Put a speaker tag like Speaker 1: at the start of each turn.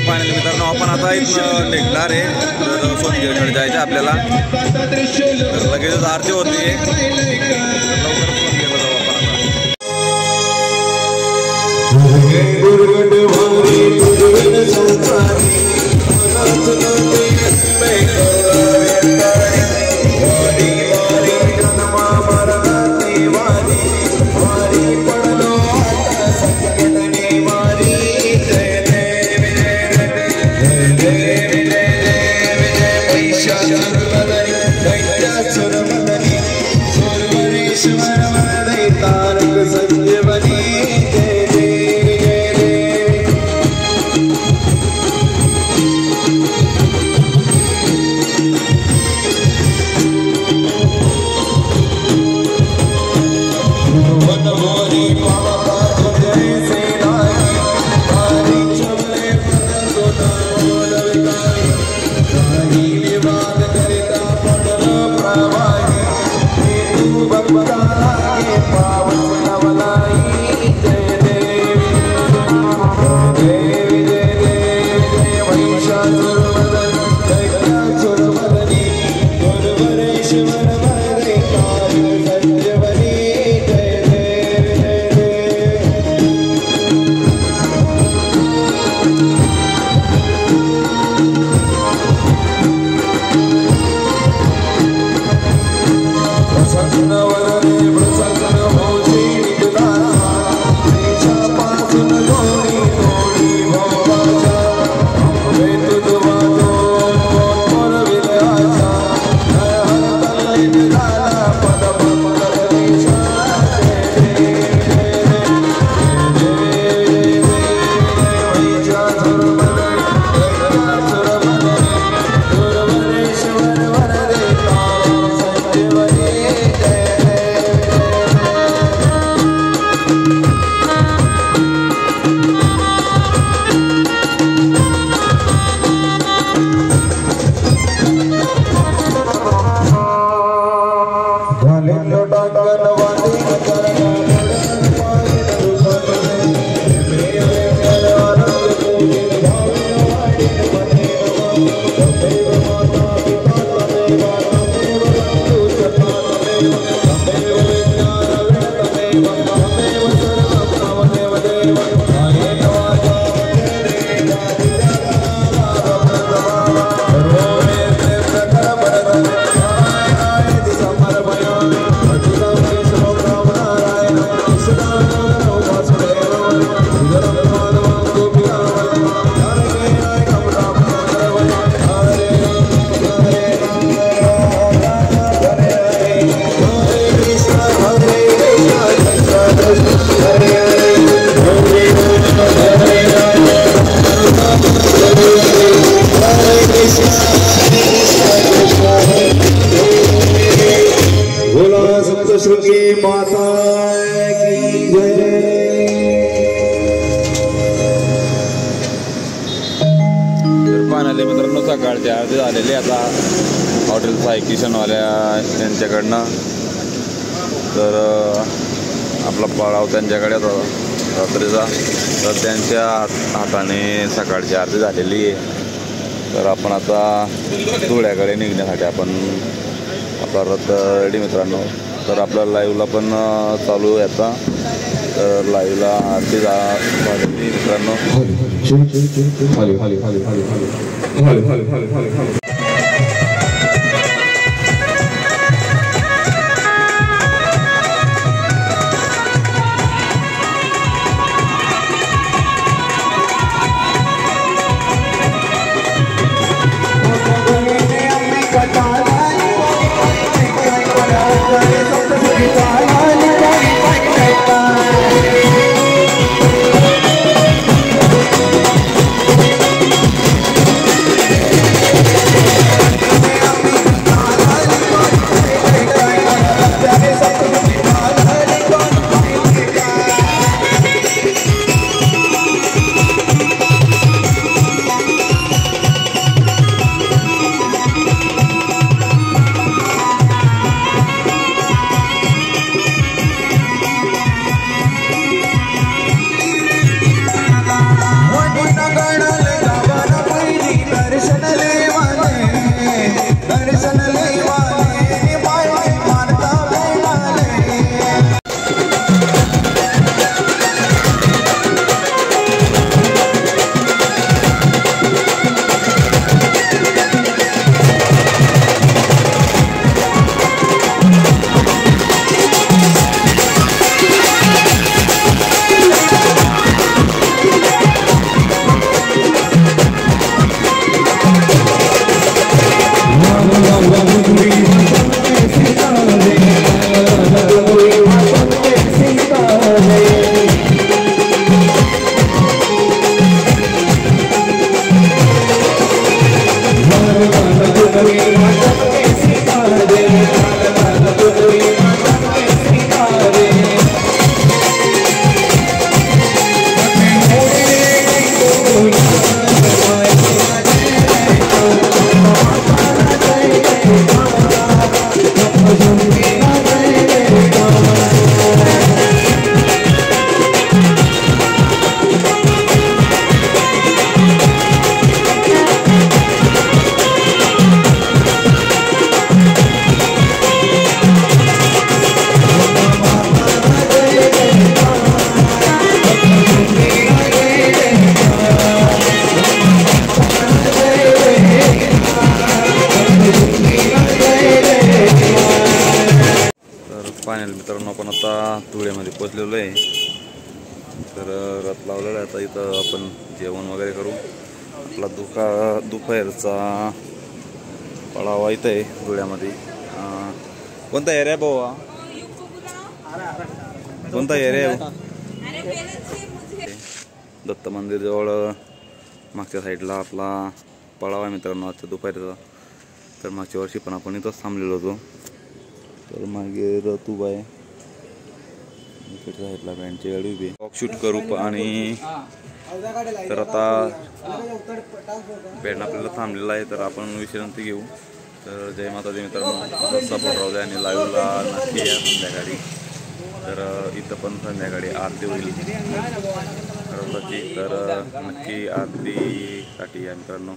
Speaker 1: Final मित्रांनो आपण आता इथं निघणार आहे तर सोनगीरकडे जायचं आपल्याला तर लगेचच आरती होती लवकर सोनगीरला जाऊ मित्रांनो सकाळचे आरती झालेली आता हॉटेल साई किशनवाल्या यांच्याकडनं तर आपला पळाव त्यांच्याकडे होता रात्रीचा तर त्यांच्या हाताने सकाळची आरती झालेली आहे तर आपण आता धुळ्याकडे निघण्यासाठी आपण परत रेडी मित्रांनो तर आपल्या लाईव्हला पण चालू आहे आता तर लाईव्हला आरती झालेली मित्रांनो करू. आपला दुपारचा पळावा इथं आहे धुळ्यामध्ये. कोणता एरिया भाऊ हा? कोणता एरिया आहे? दत्त मंदिर जवळ मागच्या साईडला आपला पळावा मित्रांनो आजच्या दुपारचा. तर मागच्या वर्षी पण आपण इथंच थांबलेलो होतो. तर मागे रतुबाई इकडच्या साईडला बँडची गाडी उभी वॉक शूट करू. आणि तर आता बँड आपल्याला थांबलेला आहे तर आपण विश्रांती घेऊ. तर जय माता दी मित्रांनो, सपोर्ट राहू द्या आणि लाईव्हला नक्की या संध्याकाळी. तर इथं पण संध्याकाळी आरती होईल तर नक्की आरतीसाठी या मित्रांनो.